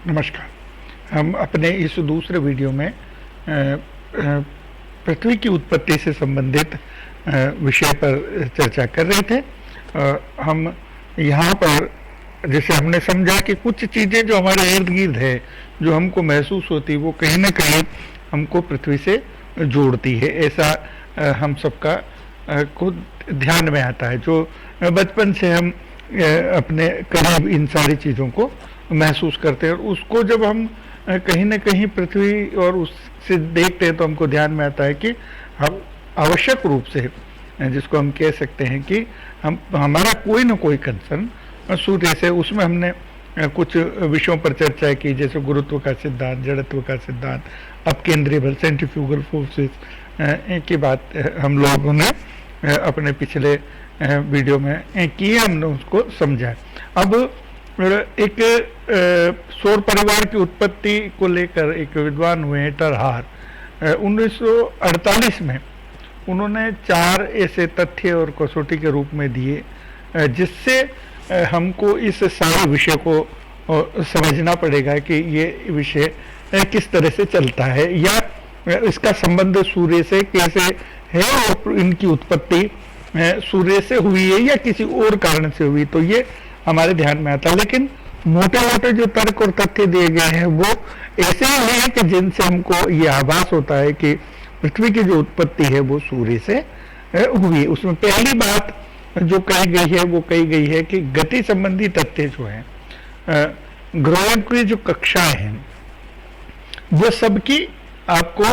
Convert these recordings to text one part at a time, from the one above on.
नमस्कार। हम अपने इस दूसरे वीडियो में पृथ्वी की उत्पत्ति से संबंधित विषय पर चर्चा कर रहे थे। हम यहाँ पर जैसे हमने समझा कि कुछ चीज़ें जो हमारे इर्द गिर्द है, जो हमको महसूस होती, वो कहीं ना कहीं हमको पृथ्वी से जोड़ती है। ऐसा हम सबका को ध्यान में आता है, जो बचपन से हम अपने करीब इन सारी चीज़ों को महसूस करते हैं। और उसको जब हम कहीं ना कहीं पृथ्वी और उससे देखते हैं तो हमको ध्यान में आता है कि हम आवश्यक रूप से, जिसको हम कह सकते हैं कि हमारा कोई ना कोई कंसर्न सूर्य से, उसमें हमने कुछ विषयों पर चर्चा की, जैसे गुरुत्व का सिद्धांत, जड़त्व का सिद्धांत, अपकेंद्रीय बल, सेंट्रीफ्यूगल फोर्सेस की बात हम लोगों ने अपने पिछले वीडियो में की, हमने उसको समझा। अब एक सौर परिवार की उत्पत्ति को लेकर एक विद्वान हुए हैं टरहार, 1948 में उन्होंने 4 ऐसे तथ्य और कसौटी के रूप में दिए, जिससे हमको इस सारे विषय को समझना पड़ेगा कि ये विषय किस तरह से चलता है, या इसका संबंध सूर्य से कैसे है, और इनकी उत्पत्ति सूर्य से हुई है या किसी और कारण से हुई, तो ये हमारे ध्यान में आता है। लेकिन मोटे मोटे जो तर्क और तथ्य दिए गए हैं वो ऐसे ही हैं कि जिनसे हमको ये आभास होता है कि पृथ्वी की जो उत्पत्ति है वो सूर्य से हुई है। उसमें पहली बात जो कही गई है वो कही गई है कि गति संबंधी तथ्य जो है, ग्रहों की जो कक्षाएं हैं वो सबकी आपको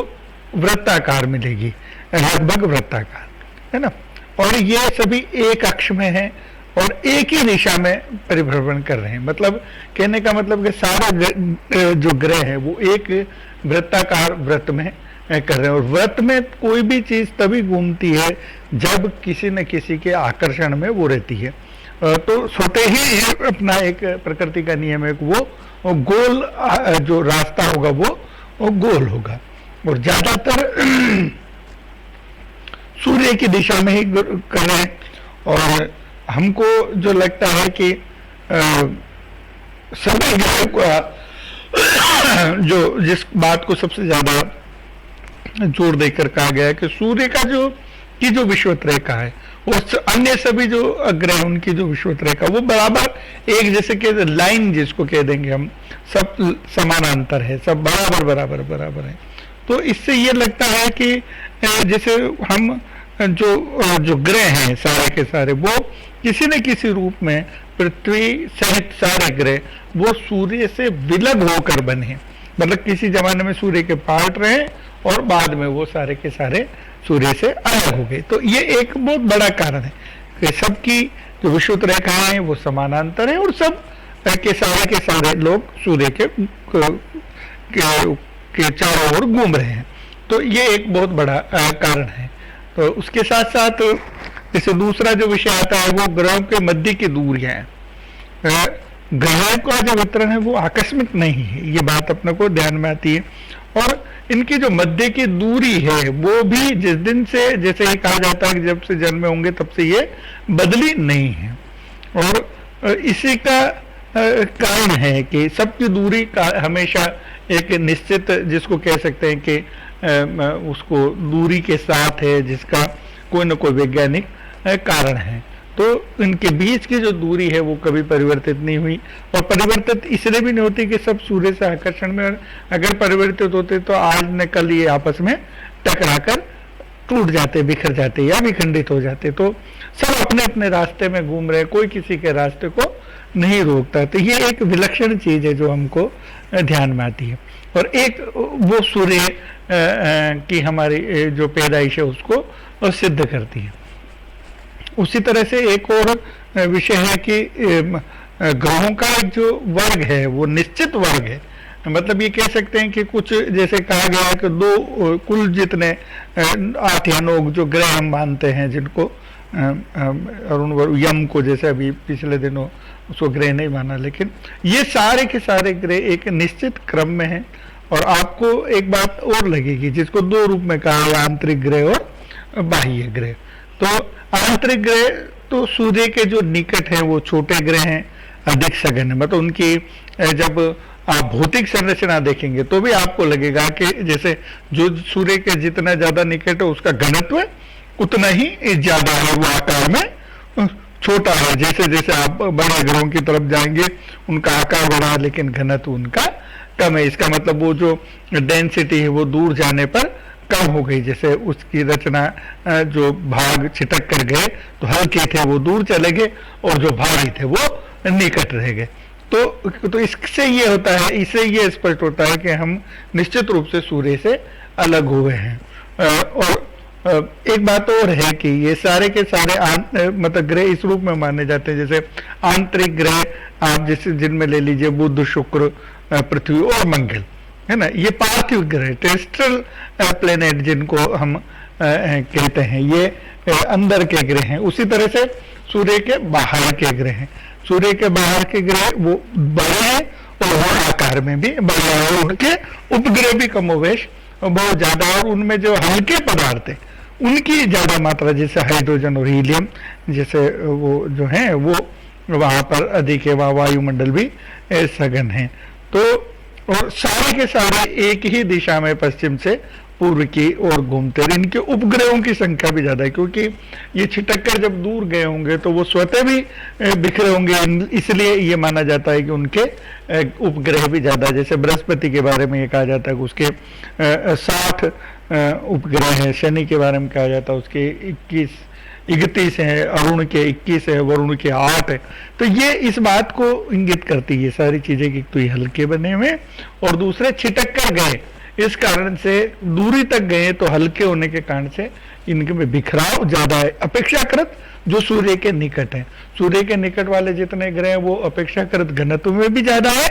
वृत्ताकार मिलेगी, लगभग वृत्ताकार, है ना। और ये सभी एक अक्ष में है और एक ही दिशा में परिभ्रमण कर रहे हैं। मतलब कहने का मतलब कि सारा जो ग्रह है वो एक वृत्ताकार वृत्त में कर रहे हैं, और वृत्त में कोई भी चीज तभी घूमती है जब किसी न किसी के आकर्षण में वो रहती है। तो छोटे ही अपना एक प्रकृति का नियम है कि वो गोल जो रास्ता होगा वो गोल होगा, और ज्यादातर सूर्य की दिशा में ही कर रहे हैं। और हमको जो लगता है कि सभी ग्रहों का जो जिस बात को सबसे ज्यादा जोर देकर कहा गया है कि सूर्य का जो विषुवत रेखा है, वो अन्य सभी जो ग्रह उनकी जो विषुवत रेखा वो बराबर एक जैसे कि लाइन जिसको कह देंगे हम, सब समानांतर है, सब बराबर है। तो इससे ये लगता है कि जैसे हम जो ग्रह हैं सारे के सारे वो किसी न किसी रूप में पृथ्वी सहित सारे ग्रह वो सूर्य से विलग होकर बने, मतलब किसी जमाने में सूर्य के पार्ट रहे और बाद में वो सारे के सारे सूर्य से अलग हो गए। तो ये एक बहुत बड़ा कारण है कि सबकी जो विषुवत रेखाएं हैं वो समानांतर है और सब के सारे लोग सूर्य के चारों ओर घूम रहे हैं। तो ये एक बहुत बड़ा कारण है। तो उसके साथ साथ जैसे दूसरा जो विषय आता है वो ग्रहों के मध्य की दूरियां हैं। ग्रहों का जो वितरण है वो आकस्मिक नहीं है, ये बात अपने को ध्यान में आती है। और इनकी जो मध्य की दूरी है वो भी जिस दिन से, जैसे ही कहा जाता है कि जब से जन्मे होंगे तब से ये बदली नहीं है। और इसी का कारण है कि सबकी दूरी का हमेशा एक निश्चित, जिसको कह सकते हैं कि उसको दूरी के साथ है, जिसका कोई न कोई वैज्ञानिक कारण है। तो इनके बीच की जो दूरी है वो कभी परिवर्तित नहीं हुई, और परिवर्तित इसलिए भी नहीं होती कि सब सूर्य से आकर्षण में, अगर परिवर्तित होते तो आज न कल ये आपस में टकराकर टूट जाते, बिखर जाते या विखंडित हो जाते। तो सब अपने अपने रास्ते में घूम रहे, कोई किसी के रास्ते को नहीं रोकता। तो ये एक विलक्षण चीज है जो हमको ध्यान में आती है। और एक वो सूर्य की हमारी जो पैदाइश है उसको सिद्ध करती है। उसी तरह से एक और विषय है कि ग्रहों का जो वर्ग है वो निश्चित वर्ग है। मतलब ये कह सकते हैं कि कुछ जैसे कहा गया है कि 2 कुल जितने 8 या 9 जो ग्रह हम मानते हैं, जिनको अरुण यम को जैसे अभी पिछले दिनों उसको ग्रह नहीं माना, लेकिन ये सारे के सारे ग्रह एक निश्चित क्रम में हैं। और आपको एक बात और लगेगी जिसको 2 रूप में कहा गया, आंतरिक ग्रह और बाह्य ग्रह। तो आंतरिक ग्रह तो सूर्य के जो निकट है वो छोटे ग्रह हैं, अधिक सघन है, मतलब उनकी जब आप भौतिक संरचना देखेंगे तो भी आपको लगेगा कि जैसे जो सूर्य के जितना ज्यादा निकट है उसका घनत्व उतना ही ज्यादा है, वो आकार में छोटा है। जैसे जैसे आप बड़े ग्रहों की तरफ जाएंगे उनका आकार बड़ा है लेकिन घनत्व उनका कम है। इसका मतलब वो जो डेंसिटी है वो दूर जाने पर कम हो गई। जैसे उसकी रचना जो भाग छिटक कर गए तो हल्के थे वो दूर चले गए और जो भारी थे वो निकट रह गए। तो इससे ये होता है, इससे ये स्पष्ट होता है कि हम निश्चित रूप से सूर्य से अलग हुए हैं। और एक बात और है कि ये सारे के सारे मतलब ग्रह इस रूप में माने जाते हैं, जैसे आंतरिक ग्रह आप जैसे जिनमें ले लीजिए बुध, शुक्र, पृथ्वी और मंगल, है ना, ये पार्थिव ग्रह टेरेस्ट्रियल प्लेनेट जिनको हम कहते हैं, ये अंदर के ग्रह हैं। उसी तरह से सूर्य के बाहर के ग्रह हैं। सूर्य के बाहर के ग्रह वो बड़े हैं और वो आकार में भी बड़े हैं, उनके उपग्रह भी कमोवेश बहुत ज्यादा, और उनमें जो हल्के पदार्थ है उनकी ज्यादा मात्रा, जैसे हाइड्रोजन और हीलियम जैसे वो जो है वो वहां पर अधिक है, वहाँ वायुमंडल भी सघन है। तो और सारे के सारे एक ही दिशा में पश्चिम से पूर्व की ओर घूमते रहे। इनके उपग्रहों की संख्या भी ज्यादा है क्योंकि ये छिटक कर जब दूर गए होंगे तो वो स्वतः भी बिखरे होंगे, इसलिए ये माना जाता है कि उनके उपग्रह भी ज्यादा। जैसे बृहस्पति के बारे में ये कहा जाता है कि उसके 60 उपग्रह है, शनि के बारे में कहा जाता है उसके 31 है, अरुण के 21 है, वरुण के 8 है। तो ये इस बात को इंगित करती है सारी चीजें कि तो ये हल्के बने हुए और दूसरे छिटक कर गए, इस कारण से दूरी तक गए तो हल्के होने के कारण से इनके में बिखराव ज्यादा है अपेक्षाकृत जो सूर्य के निकट है। सूर्य के निकट वाले जितने ग्रह हैं वो अपेक्षाकृत घनत्व में भी ज्यादा है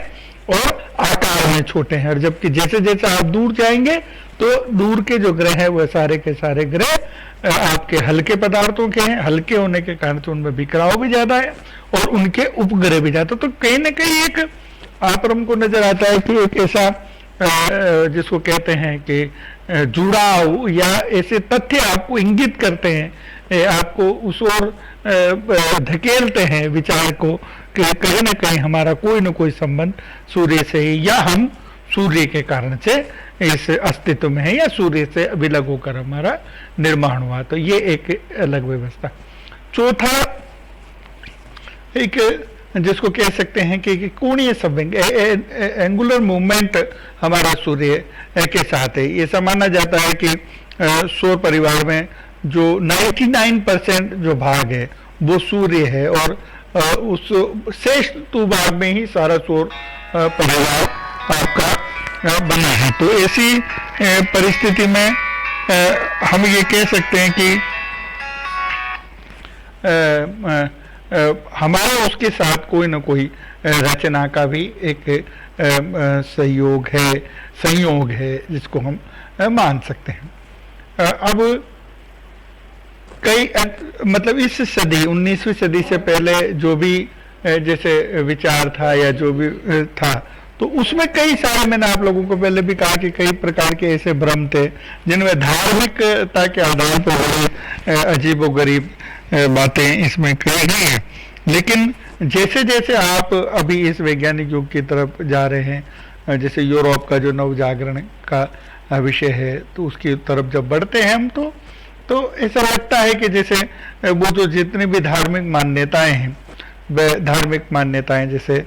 और आकार में छोटे हैं, और जबकि जैसे जैसे आप दूर जाएंगे तो दूर के जो ग्रह है वह सारे के सारे ग्रह आपके हल्के पदार्थों के हैं, हल्के होने के कारण से उनमें बिखराव भी ज्यादा है और उनके उपग्रह भी ज्यादा। तो कहीं ना कहीं एक आप हमको नजर आता है कि एक ऐसा जिसको कहते हैं कि जुड़ाव या ऐसे तथ्य आपको इंगित करते हैं, आपको उस ओर धकेलते हैं विचार को कि कहीं ना कहीं हमारा कोई न कोई संबंध सूर्य से ही, या हम सूर्य के कारण से इस अस्तित्व में है, या सूर्य से विलग होकर हमारा निर्माण हुआ। तो ये एक अलग व्यवस्था। चौथा एक जिसको कह सकते हैं कि कोणीय संवेग, एंगुलर मूवमेंट हमारा सूर्य के साथ है। ये माना जाता है कि सौर परिवार में जो 99% जो भाग है वो सूर्य है, और उस शेष भाग में ही सारा सौर परिवार आपका बना है। तो ऐसी परिस्थिति में हम ये कह सकते हैं कि हमारा उसके साथ कोई ना कोई रचना का भी एक संयोग है जिसको हम मान सकते हैं। अब कई मतलब इस सदी 19वीं सदी से पहले जो भी जैसे विचार था या जो भी था, तो उसमें कई सारे, मैंने आप लोगों को पहले भी कहा कि कई प्रकार के ऐसे भ्रम थे जिनमें धार्मिकता के आधार पर अजीबोगरीब बातें इसमें कही गई हैं। लेकिन जैसे जैसे आप अभी इस वैज्ञानिक युग की तरफ जा रहे हैं, जैसे यूरोप का जो नवजागरण का विषय है, तो उसकी तरफ जब बढ़ते हैं हम तो ऐसा लगता है कि जैसे वो जो जितनी भी धार्मिक मान्यताएं हैं, वह धार्मिक मान्यताएं जैसे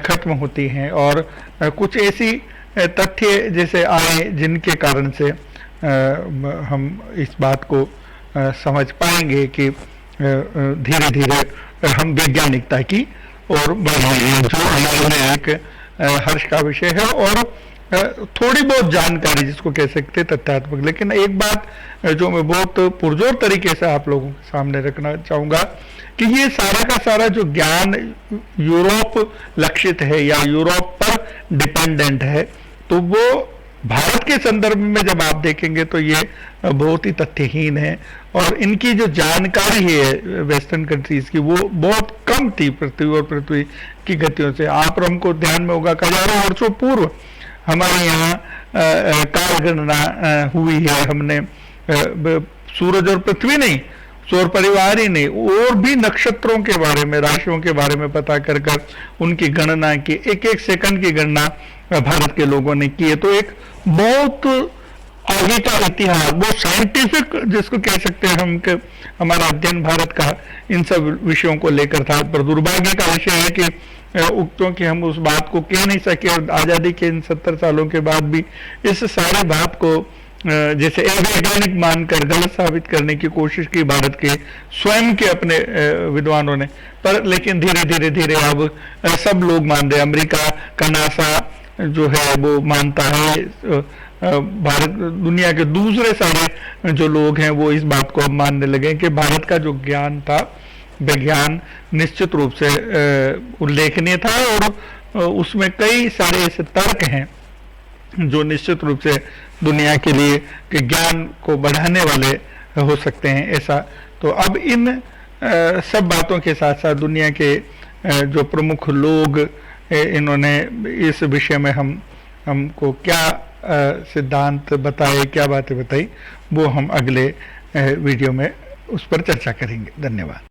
खत्म होती हैं और कुछ ऐसी तथ्य जैसे आए जिनके कारण से हम इस बात को समझ पाएंगे कि धीरे धीरे हम वैज्ञानिकता की ओर बढ़ रहे हैं, जो हमारे लिए एक हर्ष का विषय है और थोड़ी बहुत जानकारी जिसको कह सकते हैं तथ्यात्मक। लेकिन एक बात जो मैं बहुत पुरजोर तरीके से आप लोगों के सामने रखना चाहूँगा कि ये सारा का सारा जो ज्ञान यूरोप लक्षित है या यूरोप पर डिपेंडेंट है, तो वो भारत के संदर्भ में जब आप देखेंगे तो ये बहुत ही तथ्यहीन है, और इनकी जो जानकारी है वेस्टर्न कंट्रीज की वो बहुत कम थी पृथ्वी और पृथ्वी की गतियों से। आप हमको ध्यान में होगा हजारों वर्षों पूर्व हमारे यहाँ काल गणना हुई है, हमने सूरज और पृथ्वी नहीं, सौर परिवार ही नहीं, और भी नक्षत्रों के बारे में, राशियों के बारे में पता कर कर उनकी गणना की, एक एक सेकंड की गणना भारत के लोगों ने की है। तो एक बहुत आगे का इतिहास, वो साइंटिफिक जिसको कह सकते हैं हम कि हमारा अध्ययन भारत का इन सब विषयों को लेकर था। पर दुर्भाग्य का विषय है कि क्योंकि हम उस बात को कह नहीं सके, और आज़ादी के इन 70 सालों के बाद भी इस सारे बात को जैसे अवैज्ञानिक मानकर गलत साबित करने की कोशिश की भारत के स्वयं के अपने विद्वानों ने। पर लेकिन धीरे धीरे धीरे अब सब लोग मान रहे हैं। अमेरिका का नासा जो है वो मानता है, भारत, दुनिया के दूसरे सारे जो लोग हैं वो इस बात को अब मानने लगे कि भारत का जो ज्ञान था, विज्ञान निश्चित रूप से उल्लेखनीय था, और उसमें कई सारे ऐसे तर्क हैं जो निश्चित रूप से दुनिया के लिए के ज्ञान को बढ़ाने वाले हो सकते हैं। ऐसा तो अब इन सब बातों के साथ साथ दुनिया के जो प्रमुख लोग इन्होंने इस विषय में हमको क्या सिद्धांत बताए, क्या बातें बताई, वो हम अगले वीडियो में उस पर चर्चा करेंगे। धन्यवाद।